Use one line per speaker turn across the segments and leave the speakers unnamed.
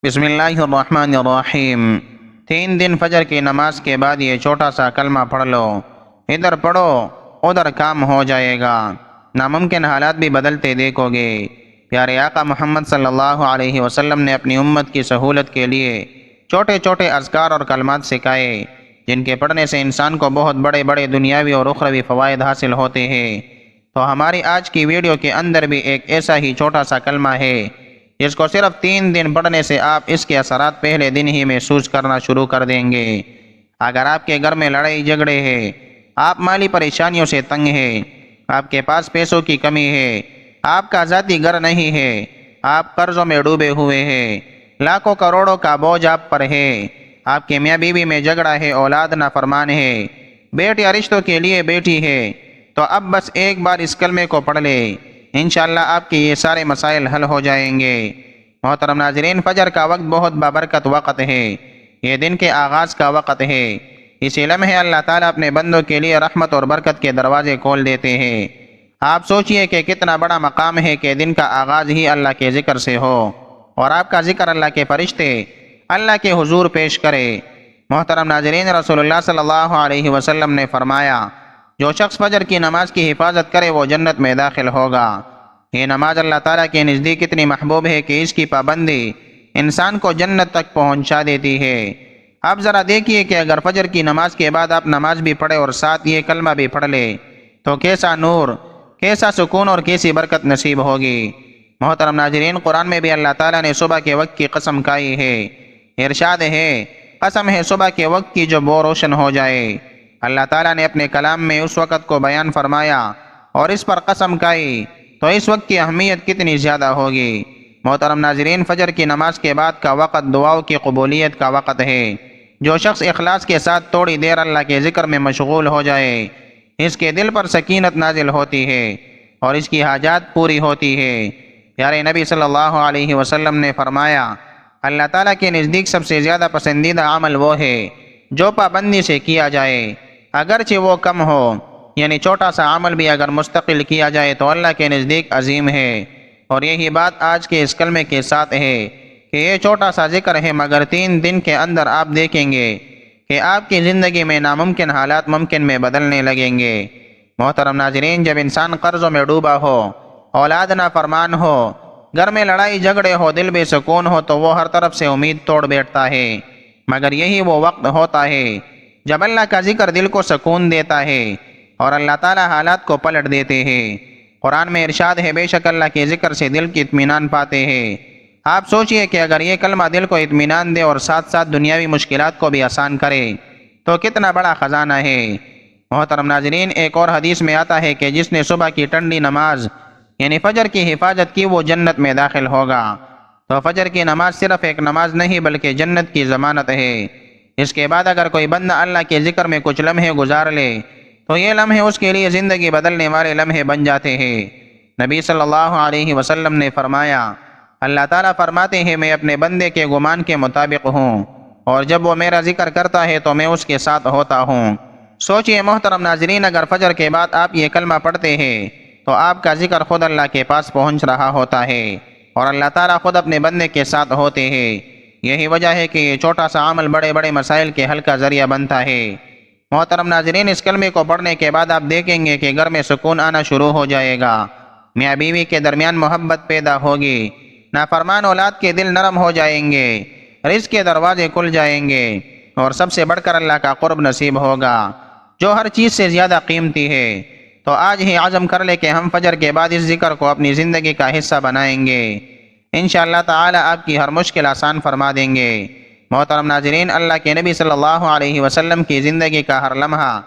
بسم اللہ الرحمن الرحیم۔ 3 دن فجر کی نماز کے بعد یہ چھوٹا سا کلمہ پڑھ لو، ادھر پڑھو ادھر کام ہو جائے گا، ناممکن حالات بھی بدلتے دیکھو گے۔ پیارے آقا محمد صلی اللہ علیہ وسلم نے اپنی امت کی سہولت کے لیے چھوٹے چھوٹے اذکار اور کلمات سکھائے، جن کے پڑھنے سے انسان کو بہت بڑے بڑے دنیاوی اور اخروی فوائد حاصل ہوتے ہیں۔ تو ہماری آج کی ویڈیو کے اندر بھی ایک ایسا ہی چھوٹا سا کلمہ ہے جس کو صرف 3 دن پڑھنے سے آپ اس کے اثرات پہلے دن ہی محسوس کرنا شروع کر دیں گے۔ اگر آپ کے گھر میں لڑائی جھگڑے ہیں، آپ مالی پریشانیوں سے تنگ ہیں، آپ کے پاس پیسوں کی کمی ہے، آپ کا ذاتی گھر نہیں ہے، آپ قرضوں میں ڈوبے ہوئے ہیں، لاکھوں کروڑوں کا بوجھ آپ پر ہے، آپ کے میاں بیوی میں جھگڑا ہے، اولاد نافرمان ہے، بیٹیا رشتوں کے لیے بیٹی ہے، تو اب بس ایک بار اس کلمے کو پڑھ لے، انشاءاللہ آپ کے یہ سارے مسائل حل ہو جائیں گے۔ محترم ناظرین، فجر کا وقت بہت بابرکت وقت ہے، یہ دن کے آغاز کا وقت ہے۔ اسی لمحے اللہ تعالیٰ اپنے بندوں کے لیے رحمت اور برکت کے دروازے کھول دیتے ہیں۔ آپ سوچئے کہ کتنا بڑا مقام ہے کہ دن کا آغاز ہی اللہ کے ذکر سے ہو، اور آپ کا ذکر اللہ کے فرشتے اللہ کے حضور پیش کرے۔ محترم ناظرین، رسول اللہ صلی اللہ علیہ وسلم نے فرمایا، جو شخص فجر کی نماز کی حفاظت کرے وہ جنت میں داخل ہوگا۔ یہ نماز اللہ تعالیٰ کے نزدیک اتنی محبوب ہے کہ اس کی پابندی انسان کو جنت تک پہنچا دیتی ہے۔ اب ذرا دیکھیے کہ اگر فجر کی نماز کے بعد آپ نماز بھی پڑھے اور ساتھ یہ کلمہ بھی پڑھ لے تو کیسا نور، کیسا سکون اور کیسی برکت نصیب ہوگی۔ محترم ناظرین، قرآن میں بھی اللہ تعالیٰ نے صبح کے وقت کی قسم کھائی ہے۔ ارشاد ہے، قسم ہے صبح کے وقت کی جو وہ روشن ہو جائے۔ اللہ تعالیٰ نے اپنے کلام میں اس وقت کو بیان فرمایا اور اس پر قسم کھائی، تو اس وقت کی اہمیت کتنی زیادہ ہوگی۔ محترم ناظرین، فجر کی نماز کے بعد کا وقت دعاؤں کی قبولیت کا وقت ہے۔ جو شخص اخلاص کے ساتھ تھوڑی دیر اللہ کے ذکر میں مشغول ہو جائے، اس کے دل پر سکینت نازل ہوتی ہے اور اس کی حاجات پوری ہوتی ہے۔ پیارے نبی صلی اللہ علیہ وسلم نے فرمایا، اللہ تعالیٰ کے نزدیک سب سے زیادہ پسندیدہ عمل وہ ہے جو پابندی سے کیا جائے، اگرچہ وہ کم ہو، یعنی چھوٹا سا عمل بھی اگر مستقل کیا جائے تو اللہ کے نزدیک عظیم ہے۔ اور یہی بات آج کے اس کلمے کے ساتھ ہے کہ یہ چھوٹا سا ذکر ہے، مگر 3 دن کے اندر آپ دیکھیں گے کہ آپ کی زندگی میں ناممکن حالات ممکن میں بدلنے لگیں گے۔ محترم ناظرین، جب انسان قرضوں میں ڈوبا ہو، اولاد نافرمان ہو، گھر میں لڑائی جھگڑے ہو، دل بے سکون ہو، تو وہ ہر طرف سے امید توڑ بیٹھتا ہے، مگر یہی وہ وقت ہوتا ہے جب اللہ کا ذکر دل کو سکون دیتا ہے اور اللہ تعالیٰ حالات کو پلٹ دیتے ہیں۔ قرآن میں ارشاد ہے، بے شک اللہ کے ذکر سے دل کی اطمینان پاتے ہیں۔ آپ سوچئے کہ اگر یہ کلمہ دل کو اطمینان دے اور ساتھ ساتھ دنیاوی مشکلات کو بھی آسان کرے تو کتنا بڑا خزانہ ہے۔ محترم ناظرین، ایک اور حدیث میں آتا ہے کہ جس نے صبح کی ٹھنڈی نماز یعنی فجر کی حفاظت کی وہ جنت میں داخل ہوگا۔ تو فجر کی نماز صرف ایک نماز نہیں بلکہ جنت کی ضمانت ہے۔ اس کے بعد اگر کوئی بندہ اللہ کے ذکر میں کچھ لمحے گزار لے تو یہ لمحے اس کے لیے زندگی بدلنے والے لمحے بن جاتے ہیں۔ نبی صلی اللہ علیہ وسلم نے فرمایا، اللہ تعالیٰ فرماتے ہیں، میں اپنے بندے کے گمان کے مطابق ہوں، اور جب وہ میرا ذکر کرتا ہے تو میں اس کے ساتھ ہوتا ہوں۔ سوچئے محترم ناظرین، اگر فجر کے بعد آپ یہ کلمہ پڑھتے ہیں تو آپ کا ذکر خود اللہ کے پاس پہنچ رہا ہوتا ہے اور اللہ تعالیٰ خود اپنے بندے کے ساتھ ہوتے ہیں۔ یہی وجہ ہے کہ یہ چھوٹا سا عمل بڑے بڑے مسائل کے حل کا ذریعہ بنتا ہے۔ محترم ناظرین، اس کلمے کو پڑھنے کے بعد آپ دیکھیں گے کہ گھر میں سکون آنا شروع ہو جائے گا، میاں بیوی کے درمیان محبت پیدا ہوگی، نافرمان اولاد کے دل نرم ہو جائیں گے، رزق کے دروازے کھل جائیں گے، اور سب سے بڑھ کر اللہ کا قرب نصیب ہوگا جو ہر چیز سے زیادہ قیمتی ہے۔ تو آج ہی عزم کر لے کہ ہم فجر کے بعد اس ذکر کو اپنی زندگی کا حصہ بنائیں گے، انشاءاللہ تعالی آپ کی ہر مشکل آسان فرما دیں گے۔ محترم ناظرین، اللہ کے نبی صلی اللہ علیہ وسلم کی زندگی کا ہر لمحہ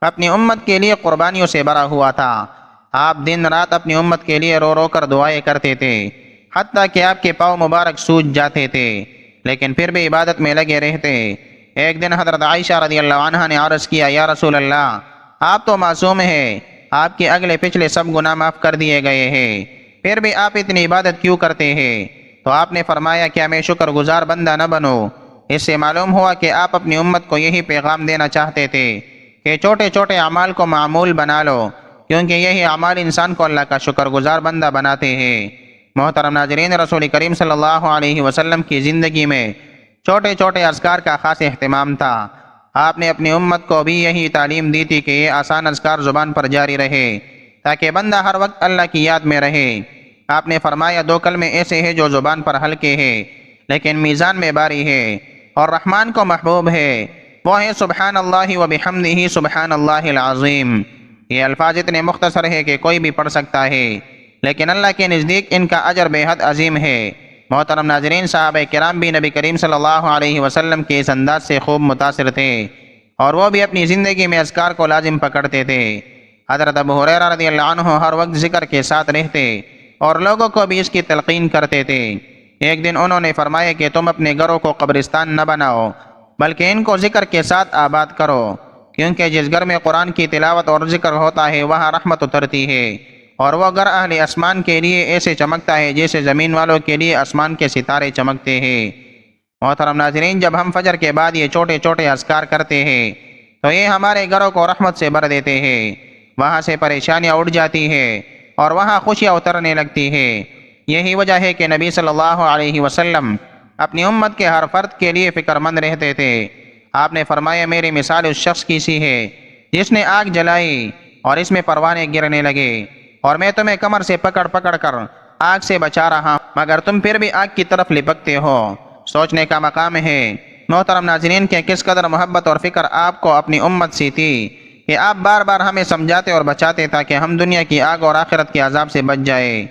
اپنی امت کے لیے قربانیوں سے بھرا ہوا تھا۔ آپ دن رات اپنی امت کے لیے رو رو کر دعائیں کرتے تھے، حتیٰ کہ آپ کے پاؤں مبارک سوج جاتے تھے، لیکن پھر بھی عبادت میں لگے رہتے۔ ایک دن حضرت عائشہ رضی اللہ عنہا نے عرض کیا، یا رسول اللہ، آپ تو معصوم ہیں، آپ کے اگلے پچھلے سب گناہ معاف کر دیے گئے ہیں، پھر بھی آپ اتنی عبادت کیوں کرتے ہیں؟ تو آپ نے فرمایا، کیا میں شکر گزار بندہ نہ بنوں؟ اس سے معلوم ہوا کہ آپ اپنی امت کو یہی پیغام دینا چاہتے تھے کہ چھوٹے چھوٹے اعمال کو معمول بنا لو، کیونکہ یہی اعمال انسان کو اللہ کا شکر گزار بندہ بناتے ہیں۔ محترم ناظرین، رسول کریم صلی اللہ علیہ وسلم کی زندگی میں چھوٹے چھوٹے اذکار کا خاص اہتمام تھا۔ آپ نے اپنی امت کو بھی یہی تعلیم دی تھی کہ یہ آسان اذکار زبان پر جاری رہے تاکہ بندہ ہر وقت اللہ کی یاد میں رہے۔ آپ نے فرمایا، دو کلمے ایسے ہیں جو زبان پر ہلکے ہیں لیکن میزان میں باری ہے اور رحمان کو محبوب ہے، وہ ہے سبحان اللہ و بحمدہ سبحان اللہ العظیم۔ یہ الفاظ اتنے مختصر ہے کہ کوئی بھی پڑھ سکتا ہے، لیکن اللہ کے نزدیک ان کا اجر بے حد عظیم ہے۔ محترم ناظرین، صحابہ کرام بھی نبی کریم صلی اللہ علیہ وسلم کے اس انداز سے خوب متاثر تھے اور وہ بھی اپنی زندگی میں اذکار کو لازم پکڑتے تھے۔ حضرت ابو ہریرہ رضی اللہ عنہ ہر وقت ذکر کے ساتھ رہتے اور لوگوں کو بھی اس کی تلقین کرتے تھے۔ ایک دن انہوں نے فرمایا کہ تم اپنے گھروں کو قبرستان نہ بناؤ بلکہ ان کو ذکر کے ساتھ آباد کرو، کیونکہ جس گھر میں قرآن کی تلاوت اور ذکر ہوتا ہے وہاں رحمت اترتی ہے، اور وہ گھر اہل آسمان کے لیے ایسے چمکتا ہے جیسے زمین والوں کے لیے آسمان کے ستارے چمکتے ہیں۔ محترم ناظرین، جب ہم فجر کے بعد یہ چھوٹے چھوٹے اذکار کرتے ہیں تو یہ ہمارے گھروں کو رحمت سے بھر دیتے ہیں، وہاں سے پریشانیاں اٹھ جاتی ہیں اور وہاں خوشیاں اترنے لگتی ہیں۔ یہی وجہ ہے کہ نبی صلی اللہ علیہ وسلم اپنی امت کے ہر فرد کے لیے فکر مند رہتے تھے۔ آپ نے فرمایا، میری مثال اس شخص کی سی ہے جس نے آگ جلائی اور اس میں پروانے گرنے لگے، اور میں تمہیں کمر سے پکڑ پکڑ کر آگ سے بچا رہا ہوں مگر تم پھر بھی آگ کی طرف لپکتے ہو۔ سوچنے کا مقام ہے محترم ناظرین کہ کس قدر محبت اور فکر آپ کو اپنی امت سے تھی کہ آپ بار بار ہمیں سمجھاتے اور بچاتے تاکہ ہم دنیا کی آگ اور آخرت کے عذاب سے بچ جائے۔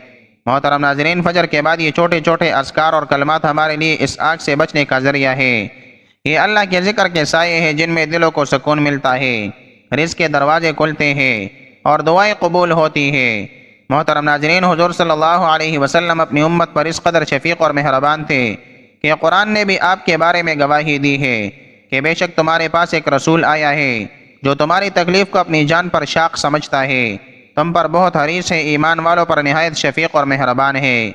محترم ناظرین، فجر کے بعد یہ چھوٹے چھوٹے اذکار اور کلمات ہمارے لیے اس آگ سے بچنے کا ذریعہ ہے۔ یہ اللہ کے ذکر کے سائے ہیں جن میں دلوں کو سکون ملتا ہے، رزق کے دروازے کھلتے ہیں اور دعائیں قبول ہوتی ہیں۔ محترم ناظرین، حضور صلی اللہ علیہ وسلم اپنی امت پر اس قدر شفیق اور مہربان تھے کہ قرآن نے بھی آپ کے بارے میں گواہی دی ہے کہ بے شک تمہارے پاس ایک رسول آیا ہے جو تمہاری تکلیف کو اپنی جان پر شاق سمجھتا ہے، تم پر بہت حریص ہے، ایمان والوں پر نہایت شفیق اور مہربان ہے۔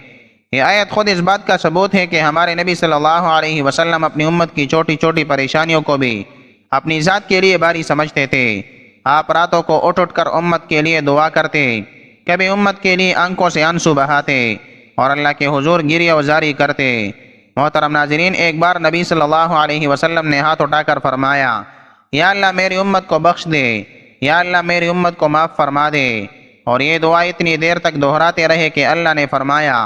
یہ آیت خود اس بات کا ثبوت ہے کہ ہمارے نبی صلی اللہ علیہ وسلم اپنی امت کی چھوٹی چھوٹی پریشانیوں کو بھی اپنی ذات کے لیے باری سمجھتے تھے۔ آپ راتوں کو اٹھ اٹھ کر امت کے لیے دعا کرتے، کبھی امت کے لیے آنکھوں سے آنسو بہاتے اور اللہ کے حضور گریہ وزاری کرتے۔ محترم ناظرین، ایک بار نبی صلی اللہ علیہ وسلم نے ہاتھ اٹھا کر فرمایا، یا اللہ میری امت کو بخش دے، یا اللہ میری امت کو معاف فرما دے، اور یہ دعا اتنی دیر تک دہراتے رہے کہ اللہ نے فرمایا،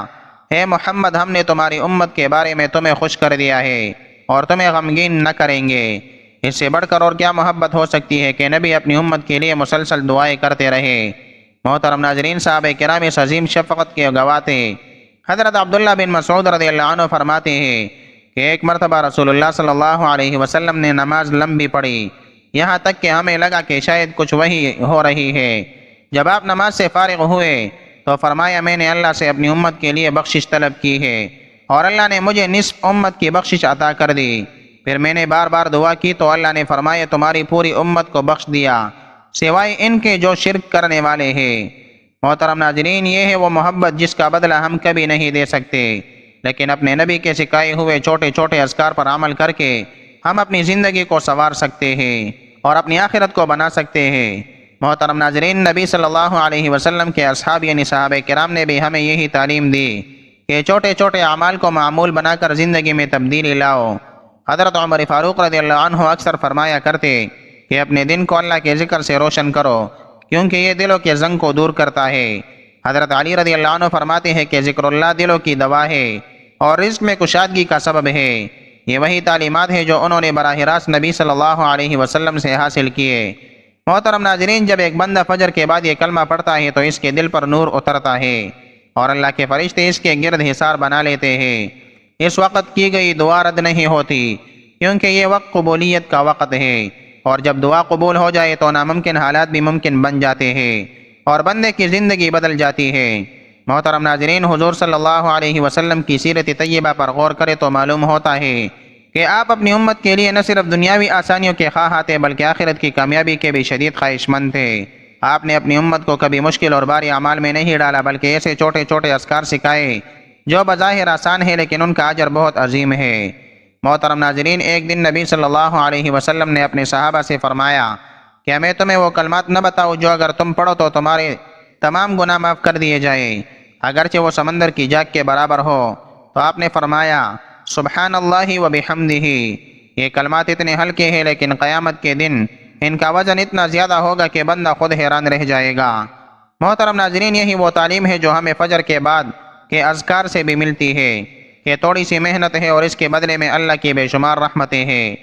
اے محمد، ہم نے تمہاری امت کے بارے میں تمہیں خوش کر دیا ہے اور تمہیں غمگین نہ کریں گے۔ اس سے بڑھ کر اور کیا محبت ہو سکتی ہے کہ نبی اپنی امت کے لیے مسلسل دعائیں کرتے رہے۔ محترم ناظرین، صحابہ کرام اس عظیم شفقت کے گواہ تھے۔ حضرت عبداللہ بن مسعود رضی اللہ عنہ فرماتے ہیں کہ ایک مرتبہ رسول اللہ صلی اللہ علیہ وسلم نے نماز لمبی پڑھی، یہاں تک کہ ہمیں لگا کہ شاید کچھ وحی ہو رہی ہے۔ جب آپ نماز سے فارغ ہوئے تو فرمایا، میں نے اللہ سے اپنی امت کے لیے بخشش طلب کی ہے اور اللہ نے مجھے نصف امت کی بخشش عطا کر دی۔ پھر میں نے بار بار دعا کی تو اللہ نے فرمایا، تمہاری پوری امت کو بخش دیا سوائے ان کے جو شرک کرنے والے ہیں۔ محترم ناظرین، یہ ہے وہ محبت جس کا بدلہ ہم کبھی نہیں دے سکتے، لیکن اپنے نبی کے سکھائے ہوئے چھوٹے چھوٹے اذکار پر عمل کر کے ہم اپنی زندگی کو سنوار سکتے ہیں اور اپنی آخرت کو بنا سکتے ہیں۔ محترم ناظرین، نبی صلی اللہ علیہ وسلم کے اصحاب یعنی صحابہ کرام نے بھی ہمیں یہی تعلیم دی کہ چھوٹے چھوٹے اعمال کو معمول بنا کر زندگی میں تبدیلی لاؤ۔ حضرت عمر فاروق رضی اللہ عنہ اکثر فرمایا کرتے کہ اپنے دن کو اللہ کے ذکر سے روشن کرو، کیونکہ یہ دلوں کے زنگ کو دور کرتا ہے۔ حضرت علی رضی اللہ عنہ فرماتے ہیں کہ ذکر اللہ دلوں کی دوا ہے اور رزق میں کشادگی کا سبب ہے۔ یہ وہی تعلیمات ہے جو انہوں نے براہ راست نبی صلی اللہ علیہ وسلم سے حاصل کیے۔ محترم ناظرین، جب ایک بندہ فجر کے بعد یہ کلمہ پڑھتا ہے تو اس کے دل پر نور اترتا ہے اور اللہ کے فرشتے اس کے گرد حصار بنا لیتے ہیں۔ اس وقت کی گئی دعا رد نہیں ہوتی، کیونکہ یہ وقت قبولیت کا وقت ہے، اور جب دعا قبول ہو جائے تو ناممکن حالات بھی ممکن بن جاتے ہیں اور بندے کی زندگی بدل جاتی ہے۔ محترم ناظرین، حضور صلی اللہ علیہ وسلم کی سیرت طیبہ پر غور کرے تو معلوم ہوتا ہے کہ آپ اپنی امت کے لیے نہ صرف دنیاوی آسانیوں کے خواہاں تھے بلکہ آخرت کی کامیابی کے بھی شدید خواہش مند تھے۔ آپ نے اپنی امت کو کبھی مشکل اور بھاری اعمال میں نہیں ڈالا بلکہ ایسے چھوٹے چھوٹے اذکار سکھائے جو بظاہر آسان ہے لیکن ان کا اجر بہت عظیم ہے۔ محترم ناظرین، ایک دن نبی صلی اللہ علیہ وسلم نے اپنے صحابہ سے فرمایا، کیا میں تمہیں وہ کلمات نہ بتاؤں جو اگر تم پڑھو تو تمہارے تمام گناہ معاف کر دیے جائیں؟ اگرچہ وہ سمندر کی جاگ کے برابر ہو۔ تو آپ نے فرمایا سبحان اللہ و بحمدہ، یہ کلمات اتنے ہلکے ہیں لیکن قیامت کے دن ان کا وزن اتنا زیادہ ہوگا کہ بندہ خود حیران رہ جائے گا۔ محترم ناظرین، یہی وہ تعلیم ہے جو ہمیں فجر کے بعد کے اذکار سے بھی ملتی ہے کہ تھوڑی سی محنت ہے اور اس کے بدلے میں اللہ کی بے شمار رحمتیں ہیں۔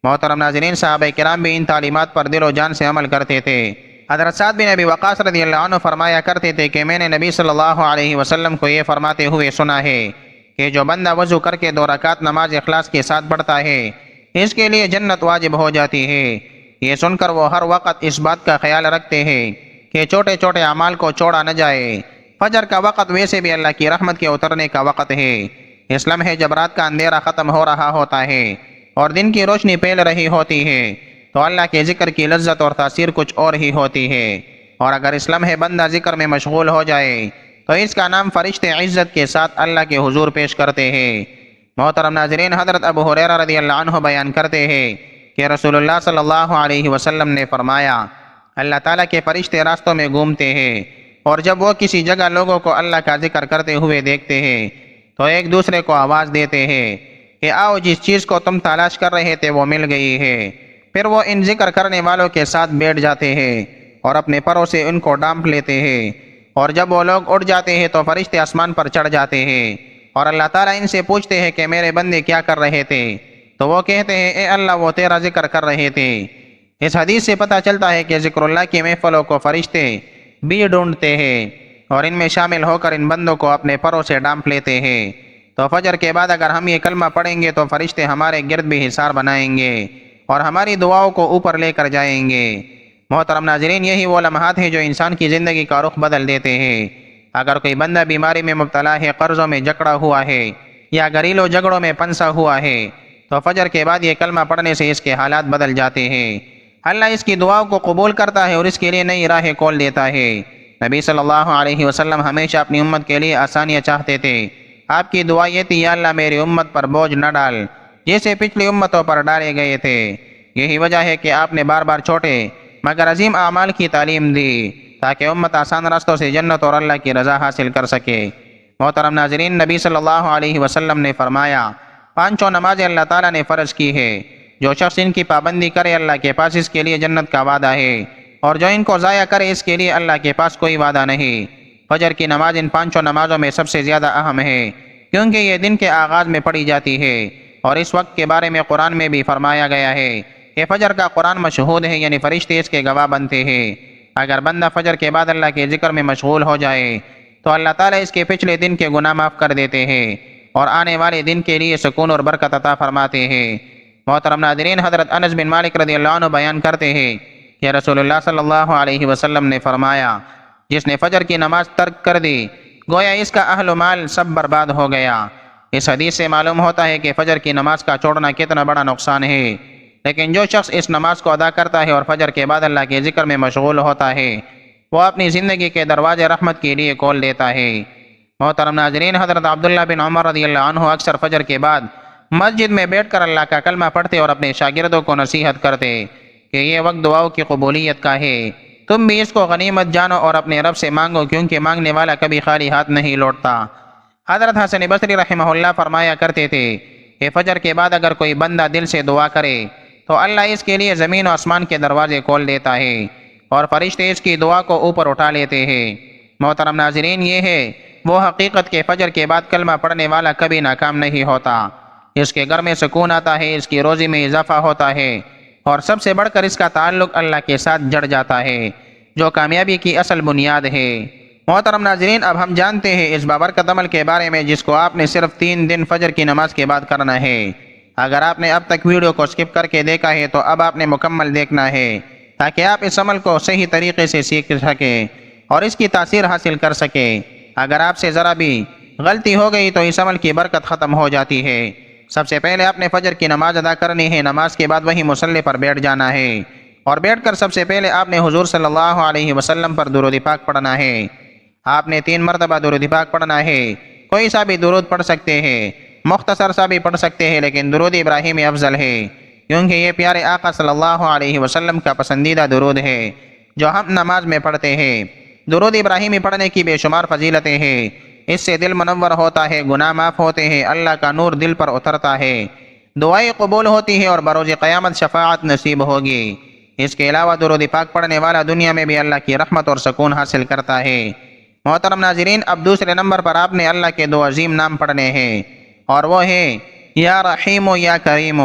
محترم ناظرین، صحابہ کرام بھی ان تعلیمات پر دل و جان سے عمل کرتے تھے۔ حضرت سعد بن ابی وقاص رضی اللہ عنہ فرمایا کرتے تھے کہ میں نے نبی صلی اللہ علیہ وسلم کو یہ فرماتے ہوئے سنا ہے کہ جو بندہ وضو کر کے 2 رکعت نماز اخلاص کے ساتھ پڑھتا ہے اس کے لیے جنت واجب ہو جاتی ہے۔ یہ سن کر وہ ہر وقت اس بات کا خیال رکھتے ہیں کہ چھوٹے چھوٹے اعمال کو چھوڑا نہ جائے۔ فجر کا وقت ویسے بھی اللہ کی رحمت کے اترنے کا وقت ہے۔ اس لمحے جب رات کا اندھیرا ختم ہو رہا ہوتا ہے اور دن کی روشنی پھیل رہی ہوتی ہے تو اللہ کے ذکر کی لذت اور تاثیر کچھ اور ہی ہوتی ہے۔ اور اگر اس لمحے بندہ ذکر میں مشغول ہو جائے تو اس کا نام فرشتے عزت کے ساتھ اللہ کے حضور پیش کرتے ہیں۔ محترم ناظرین، حضرت ابو ہریرہ رضی اللہ عنہ بیان کرتے ہیں کہ رسول اللہ صلی اللہ علیہ وسلم نے فرمایا اللہ تعالیٰ کے فرشتے راستوں میں گھومتے ہیں اور جب وہ کسی جگہ لوگوں کو اللہ کا ذکر کرتے ہوئے دیکھتے ہیں تو ایک دوسرے کو آواز دیتے ہیں کہ آؤ جس چیز کو تم تلاش کر رہے تھے وہ مل گئی ہے۔ پھر وہ ان ذکر کرنے والوں کے ساتھ بیٹھ جاتے ہیں اور اپنے پروں سے ان کو ڈانپ لیتے ہیں، اور جب وہ لوگ اٹھ جاتے ہیں تو فرشتے آسمان پر چڑھ جاتے ہیں اور اللہ تعالیٰ ان سے پوچھتے ہیں کہ میرے بندے کیا کر رہے تھے؟ تو وہ کہتے ہیں اے اللہ وہ تیرا ذکر کر رہے تھے۔ اس حدیث سے پتہ چلتا ہے کہ ذکر اللہ کی محفلوں کو فرشتے بھی ڈھونڈتے ہیں اور ان میں شامل ہو کر ان بندوں کو اپنے پروں سے ڈانپ لیتے ہیں۔ تو فجر کے بعد اگر ہم یہ کلمہ پڑھیں گے تو فرشتے ہمارے گرد بھی حصار بنائیں گے اور ہماری دعاؤں کو اوپر لے کر جائیں گے۔ محترم ناظرین، یہی وہ لمحات ہیں جو انسان کی زندگی کا رخ بدل دیتے ہیں۔ اگر کوئی بندہ بیماری میں مبتلا ہے، قرضوں میں جکڑا ہوا ہے یا گھریلو جھگڑوں میں پھنسا ہوا ہے تو فجر کے بعد یہ کلمہ پڑھنے سے اس کے حالات بدل جاتے ہیں۔ اللہ اس کی دعاؤں کو قبول کرتا ہے اور اس کے لیے نئی راہیں کھول دیتا ہے۔ نبی صلی اللہ علیہ وسلم ہمیشہ اپنی امت کے لیے آسانیاں چاہتے تھے۔ آپ کی دعا یہ تھی یا اللہ میری امت پر بوجھ نہ ڈال جیسے پچھلی امتوں پر ڈالے گئے تھے۔ یہی وجہ ہے کہ آپ نے بار بار چھوٹے مگر عظیم اعمال کی تعلیم دی تاکہ امت آسان راستوں سے جنت اور اللہ کی رضا حاصل کر سکے۔ محترم ناظرین، نبی صلی اللہ علیہ وسلم نے فرمایا 5 نمازیں اللہ تعالیٰ نے فرض کی ہے، جو شخص ان کی پابندی کرے اللہ کے پاس اس کے لیے جنت کا وعدہ ہے، اور جو ان کو ضائع کرے اس کے لیے اللہ کے پاس کوئی وعدہ نہیں۔ فجر کی نماز ان 5 نمازوں میں سب سے زیادہ اہم ہے کیونکہ یہ دن کے آغاز میں پڑھی جاتی ہے، اور اس وقت کے بارے میں قرآن میں بھی فرمایا گیا ہے کہ فجر کا قرآن مشہود ہے، یعنی فرشتے اس کے گواہ بنتے ہیں۔ اگر بندہ فجر کے بعد اللہ کے ذکر میں مشغول ہو جائے تو اللہ تعالیٰ اس کے پچھلے دن کے گناہ معاف کر دیتے ہیں اور آنے والے دن کے لیے سکون اور برکت عطا فرماتے ہیں۔ محترم ناظرین، حضرت انس بن مالک رضی اللہ عنہ بیان کرتے ہیں کہ رسول اللہ صلی اللہ علیہ وسلم نے فرمایا جس نے فجر کی نماز ترک کر دی گویا اس کا اہل و مال سب برباد ہو گیا۔ اس حدیث سے معلوم ہوتا ہے کہ فجر کی نماز کا چھوڑنا کتنا بڑا نقصان ہے، لیکن جو شخص اس نماز کو ادا کرتا ہے اور فجر کے بعد اللہ کے ذکر میں مشغول ہوتا ہے وہ اپنی زندگی کے دروازے رحمت کے لیے کھول دیتا ہے۔ محترم ناظرین، حضرت عبداللہ بن عمر رضی اللہ عنہ اکثر فجر کے بعد مسجد میں بیٹھ کر اللہ کا کلمہ پڑھتے اور اپنے شاگردوں کو نصیحت کرتے کہ یہ وقت دعاؤں کی قبولیت کا ہے، تم بھی اس کو غنیمت جانو اور اپنے رب سے مانگو کیونکہ مانگنے والا کبھی خالی ہاتھ نہیں لوٹتا۔ حضرت حسن بصری رحمہ اللہ فرمایا کرتے تھے کہ فجر کے بعد اگر کوئی بندہ دل سے دعا کرے تو اللہ اس کے لیے زمین و آسمان کے دروازے کھول دیتا ہے اور فرشتے اس کی دعا کو اوپر اٹھا لیتے ہیں۔ محترم ناظرین، یہ ہے وہ حقیقت کہ فجر کے بعد کلمہ پڑھنے والا کبھی ناکام نہیں ہوتا، اس کے گھر میں سکون آتا ہے، اس کی روزی میں اضافہ ہوتا ہے اور سب سے بڑھ کر اس کا تعلق اللہ کے ساتھ جڑ جاتا ہے جو کامیابی کی اصل بنیاد ہے۔ محترم ناظرین، اب ہم جانتے ہیں اس بابرکت عمل کے بارے میں جس کو آپ نے صرف 3 دن فجر کی نماز کے بعد کرنا ہے۔ اگر آپ نے اب تک ویڈیو کو سکپ کر کے دیکھا ہے تو اب آپ نے مکمل دیکھنا ہے تاکہ آپ اس عمل کو صحیح طریقے سے سیکھ سکیں اور اس کی تاثیر حاصل کر سکیں۔ اگر آپ سے ذرا بھی غلطی ہو گئی تو اس عمل کی برکت ختم ہو جاتی ہے۔ سب سے پہلے آپ نے فجر کی نماز ادا کرنی ہے، نماز کے بعد وہی مصلی پر بیٹھ جانا ہے اور بیٹھ کر سب سے پہلے آپ نے حضور صلی اللہ علیہ وسلم پر درود پاک پڑھنا ہے۔ آپ نے 3 مرتبہ درود پاک پڑھنا ہے، کوئی سا بھی درود پڑھ سکتے ہیں، مختصر سا بھی پڑھ سکتے ہیں، لیکن درود ابراہیمی افضل ہے کیونکہ یہ پیارے آقا صلی اللہ علیہ وسلم کا پسندیدہ درود ہے جو ہم نماز میں پڑھتے ہیں۔ درود ابراہیمی پڑھنے کی بے شمار فضیلتیں ہیں، اس سے دل منور ہوتا ہے، گناہ معاف ہوتے ہیں، اللہ کا نور دل پر اترتا ہے، دعائیں قبول ہوتی ہے اور بروز قیامت شفاعت نصیب ہوگی۔ اس کے علاوہ درود پاک پڑھنے والا دنیا میں بھی اللہ کی رحمت اور سکون حاصل کرتا ہے۔ محترم ناظرین، اب دوسرے نمبر پر آپ نے اللہ کے دو عظیم نام پڑھنے ہیں، اور وہ ہے یا رحیم و یا کریم۔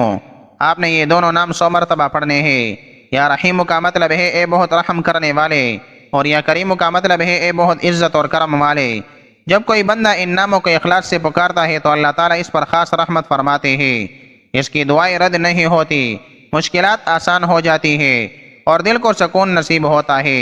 آپ نے یہ دونوں نام 100 مرتبہ پڑھنے ہیں۔ یا رحیم کا مطلب ہے اے بہت رحم کرنے والے، اور یا کریم کا مطلب ہے اے بہت عزت اور کرم والے۔ جب کوئی بندہ ان ناموں کو اخلاص سے پکارتا ہے تو اللہ تعالیٰ اس پر خاص رحمت فرماتے ہیں، اس کی دعائیں رد نہیں ہوتی، مشکلات آسان ہو جاتی ہے اور دل کو سکون نصیب ہوتا ہے۔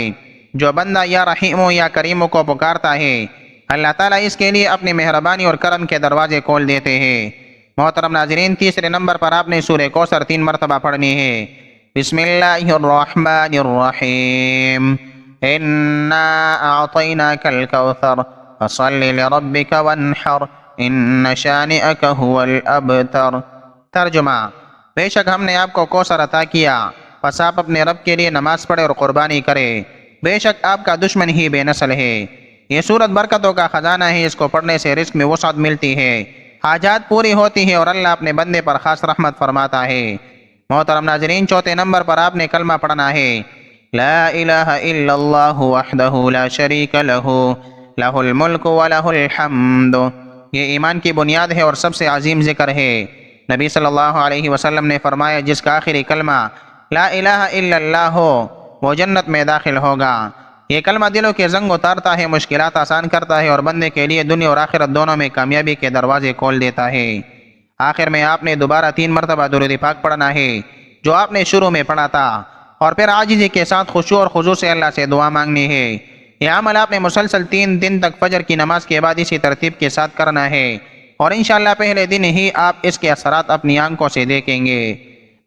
جو بندہ یا رحیم یا کریم کو پکارتا ہے، اللہ تعالیٰ اس کے لیے اپنی مہربانی اور کرم کے دروازے کھول دیتے ہیں۔ محترم ناظرین، تیسرے نمبر پر آپ نے سورہ کوثر 3 مرتبہ پڑھنی ہے۔ بسم اللہ الرحمن الرحیم، انا اعطیناک الکوثر فصل لربک وانحر ان شانئک هو الابتر۔ ترجمہ: بے شک ہم نے آپ کو کوثر عطا کیا، پس آپ اپنے رب کے لیے نماز پڑھے اور قربانی کرے، بے شک آپ کا دشمن ہی بے نسل ہے۔ یہ سورت برکتوں کا خزانہ ہے، اس کو پڑھنے سے رزق میں وسعت ملتی ہے، حاجات پوری ہوتی ہے اور اللہ اپنے بندے پر خاص رحمت فرماتا ہے۔ محترم ناظرین، چوتھے نمبر پر آپ نے کلمہ پڑھنا ہے لا الہ الا اللہ وحدہ لا شریک لہ لہ الملک ولہ الحمد۔ یہ ایمان کی بنیاد ہے اور سب سے عظیم ذکر ہے۔ نبی صلی اللہ علیہ وسلم نے فرمایا، جس کا آخری کلمہ لا الہ الا اللہ ہو وہ جنت میں داخل ہوگا۔ یہ کلمہ دلوں کے زنگ اتارتا ہے، مشکلات آسان کرتا ہے اور بندے کے لیے دنیا اور آخرت دونوں میں کامیابی کے دروازے کھول دیتا ہے۔ آخر میں آپ نے دوبارہ 3 مرتبہ درود پاک پڑھنا ہے، جو آپ نے شروع میں پڑھا تھا، اور پھر عاجزی کے ساتھ خشوع اور خضوع سے اللہ سے دعا مانگنی ہے۔ یہ عمل آپ نے مسلسل 3 دن تک فجر کی نماز کے بعد اسی ترتیب کے ساتھ کرنا ہے، اور انشاءاللہ پہلے دن ہی آپ اس کے اثرات اپنی آنکھوں سے دیکھیں گے۔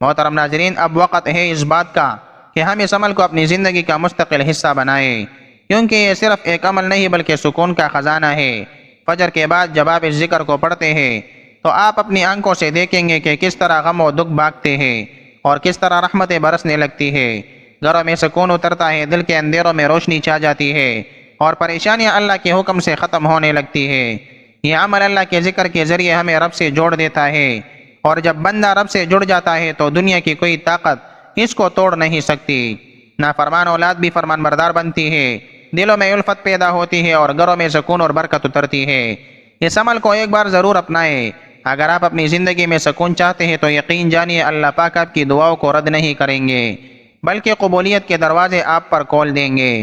محترم ناظرین، اب وقت ہے اس بات کا کہ ہم اس عمل کو اپنی زندگی کا مستقل حصہ بنائیں، کیونکہ یہ صرف ایک عمل نہیں بلکہ سکون کا خزانہ ہے۔ فجر کے بعد جب آپ اس ذکر کو پڑھتے ہیں تو آپ اپنی آنکھوں سے دیکھیں گے کہ کس طرح غم و دکھ بھاگتے ہیں اور کس طرح رحمتیں برسنے لگتی ہے، گھروں میں سکون اترتا ہے، دل کے اندھیروں میں روشنی چھا جاتی ہے اور پریشانیاں اللہ کے حکم سے ختم ہونے لگتی ہے۔ یہ عمل اللہ کے ذکر کے ذریعے ہمیں رب سے جوڑ دیتا ہے، اور جب بندہ رب سے جڑ جاتا ہے تو دنیا کی کوئی طاقت اس کو توڑ نہیں سکتی۔ نافرمان اولاد بھی فرمان بردار بنتی ہے، دلوں میں الفت پیدا ہوتی ہے اور گھروں میں سکون اور برکت اترتی ہے۔ اس عمل کو ایک بار ضرور اپنائیں۔ اگر آپ اپنی زندگی میں سکون چاہتے ہیں تو یقین جانیے اللہ پاک آپ کی دعاؤں کو رد نہیں کریں گے، بلکہ قبولیت کے دروازے آپ پر کھول دیں گے۔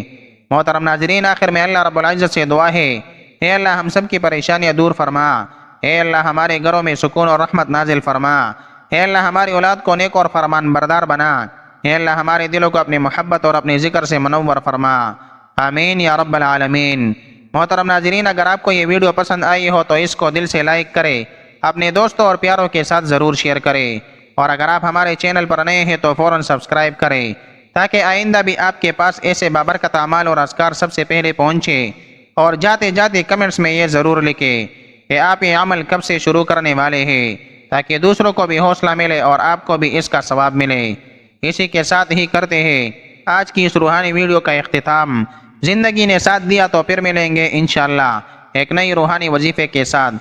محترم ناظرین، آخر میں اللہ رب العزت سے دعا ہے، اے اللہ ہم سب کی پریشانیاں دور فرما، اے اللہ ہمارے گھروں میں سکون اور رحمت نازل فرما، اے اللہ ہماری اولاد کو نیک اور فرمان بردار بنا، اے اللہ ہمارے دلوں کو اپنی محبت اور اپنے ذکر سے منور فرما، آمین یا رب العالمین۔ محترم ناظرین، اگر آپ کو یہ ویڈیو پسند آئی ہو تو اس کو دل سے لائک کرے، اپنے دوستوں اور پیاروں کے ساتھ ضرور شیئر کریں، اور اگر آپ ہمارے چینل پر نئے ہیں تو فوراً سبسکرائب کریں تاکہ آئندہ بھی آپ کے پاس ایسے بابرکت اعمال اور اذکار سب سے پہلے پہنچے۔ اور جاتے جاتے کمنٹس میں یہ ضرور لکھیں کہ آپ یہ عمل کب سے شروع کرنے والے ہیں، تاکہ دوسروں کو بھی حوصلہ ملے اور آپ کو بھی اس کا ثواب ملے۔ اسی کے ساتھ ہی کرتے ہیں آج کی اس روحانی ویڈیو کا اختتام۔ زندگی نے ساتھ دیا تو پھر ملیں گے انشاءاللہ ایک نئی روحانی وظیفے کے ساتھ۔